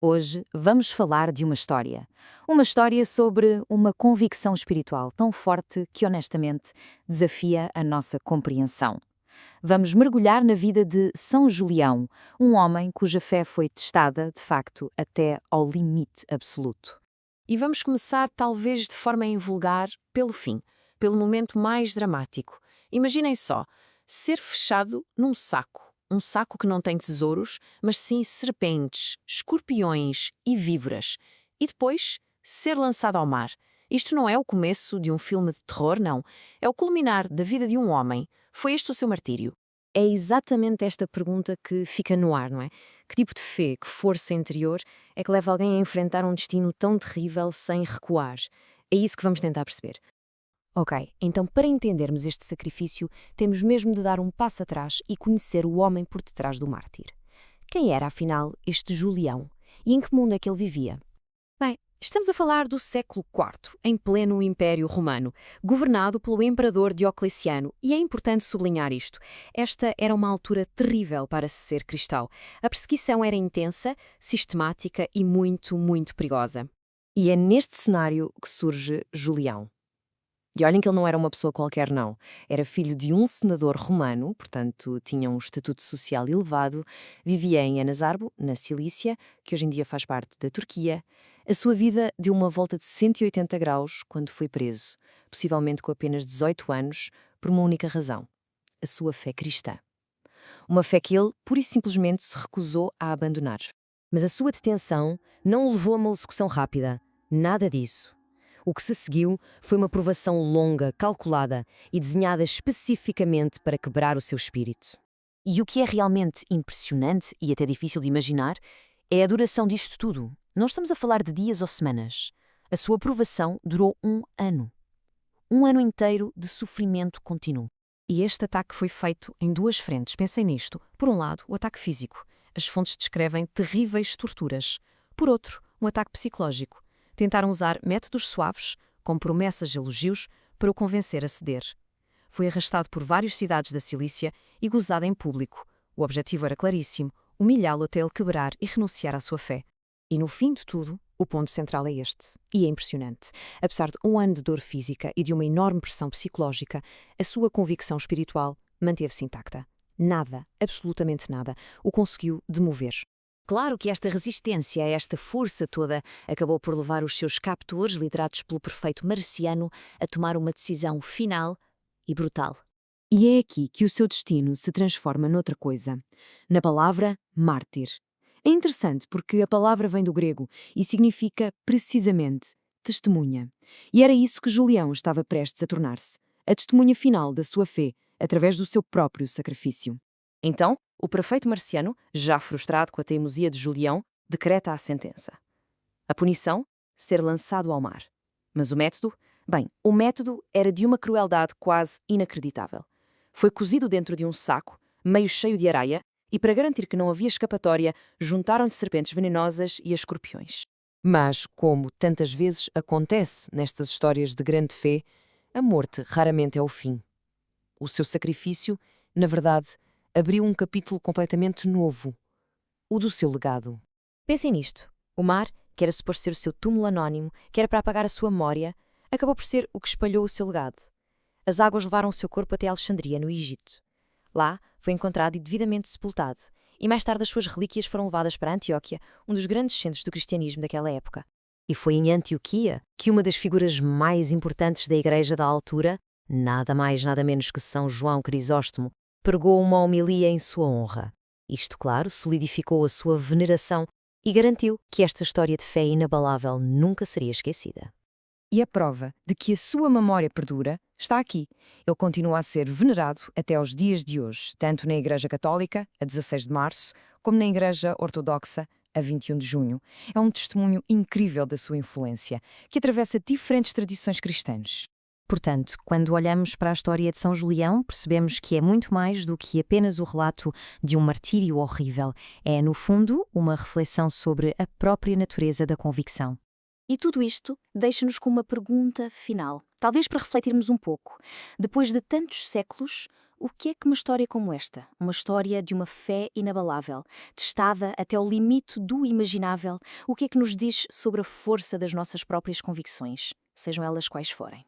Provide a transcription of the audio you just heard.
Hoje vamos falar de uma história. Uma história sobre uma convicção espiritual tão forte que, honestamente, desafia a nossa compreensão. Vamos mergulhar na vida de São Julião, um homem cuja fé foi testada, de facto, até ao limite absoluto. E vamos começar, talvez de forma invulgar, pelo fim, pelo momento mais dramático. Imaginem só, ser fechado num saco. Um saco que não tem tesouros, mas sim serpentes, escorpiões e víboras. E depois, ser lançado ao mar. Isto não é o começo de um filme de terror, não. É o culminar da vida de um homem. Foi este o seu martírio. É exatamente esta pergunta que fica no ar, não é? Que tipo de fé, que força interior é que leva alguém a enfrentar um destino tão terrível sem recuar? É isso que vamos tentar perceber. Ok, então para entendermos este sacrifício, temos mesmo de dar um passo atrás e conhecer o homem por detrás do mártir. Quem era, afinal, este Julião? E em que mundo é que ele vivia? Bem, estamos a falar do século IV, em pleno Império Romano, governado pelo imperador Diocleciano, e é importante sublinhar isto. Esta era uma altura terrível para se ser cristão. A perseguição era intensa, sistemática e muito, muito perigosa. E é neste cenário que surge Julião. E olhem que ele não era uma pessoa qualquer, não. Era filho de um senador romano, portanto tinha um estatuto social elevado, vivia em Anazarbo, na Cilícia, que hoje em dia faz parte da Turquia. A sua vida deu uma volta de 180 graus quando foi preso, possivelmente com apenas 18 anos, por uma única razão: a sua fé cristã. Uma fé que ele, pura e simplesmente, se recusou a abandonar. Mas a sua detenção não o levou a uma execução rápida. Nada disso. O que se seguiu foi uma provação longa, calculada e desenhada especificamente para quebrar o seu espírito. E o que é realmente impressionante e até difícil de imaginar é a duração disto tudo. Não estamos a falar de dias ou semanas. A sua aprovação durou 1 ano. 1 ano inteiro de sofrimento contínuo. E este ataque foi feito em duas frentes. Pensem nisto. Por um lado, o ataque físico. As fontes descrevem terríveis torturas. Por outro, um ataque psicológico. Tentaram usar métodos suaves, com promessas de elogios, para o convencer a ceder. Foi arrastado por várias cidades da Cilícia e gozado em público. O objetivo era claríssimo: humilhá-lo até ele quebrar e renunciar à sua fé. E no fim de tudo, o ponto central é este. E é impressionante. Apesar de 1 ano de dor física e de uma enorme pressão psicológica, a sua convicção espiritual manteve-se intacta. Nada, absolutamente nada, o conseguiu demover. Claro que esta resistência, esta força toda, acabou por levar os seus captores, liderados pelo prefeito Marciano, a tomar uma decisão final e brutal. E é aqui que o seu destino se transforma noutra coisa. Na palavra mártir. É interessante porque a palavra vem do grego e significa, precisamente, testemunha. E era isso que Julião estava prestes a tornar-se. A testemunha final da sua fé, através do seu próprio sacrifício. Então, o prefeito Marciano, já frustrado com a teimosia de Julião, decreta a sentença. A punição? Ser lançado ao mar. Mas o método? Bem, o método era de uma crueldade quase inacreditável. Foi cozido dentro de um saco, meio cheio de areia, e para garantir que não havia escapatória, juntaram-lhe serpentes venenosas e escorpiões. Mas, como tantas vezes acontece nestas histórias de grande fé, a morte raramente é o fim. O seu sacrifício, na verdade, abriu um capítulo completamente novo, o do seu legado. Pensem nisto. O mar, que era suposto ser o seu túmulo anónimo, que era para apagar a sua memória, acabou por ser o que espalhou o seu legado. As águas levaram o seu corpo até Alexandria, no Egito. Lá foi encontrado e devidamente sepultado, e mais tarde as suas relíquias foram levadas para Antioquia, um dos grandes centros do cristianismo daquela época. E foi em Antioquia que uma das figuras mais importantes da igreja da altura, nada mais nada menos que São João Crisóstomo, pregou uma homilia em sua honra. Isto, claro, solidificou a sua veneração e garantiu que esta história de fé inabalável nunca seria esquecida. E a prova de que a sua memória perdura está aqui. Ele continua a ser venerado até aos dias de hoje, tanto na Igreja Católica, a 16 de março, como na Igreja Ortodoxa, a 21 de junho. É um testemunho incrível da sua influência, que atravessa diferentes tradições cristãs. Portanto, quando olhamos para a história de São Julião, percebemos que é muito mais do que apenas o relato de um martírio horrível. É, no fundo, uma reflexão sobre a própria natureza da convicção. E tudo isto deixa-nos com uma pergunta final, talvez para refletirmos um pouco. Depois de tantos séculos, O que é que uma história como esta, uma história de uma fé inabalável, testada até ao limite do imaginável, o que é que nos diz sobre a força das nossas próprias convicções, sejam elas quais forem?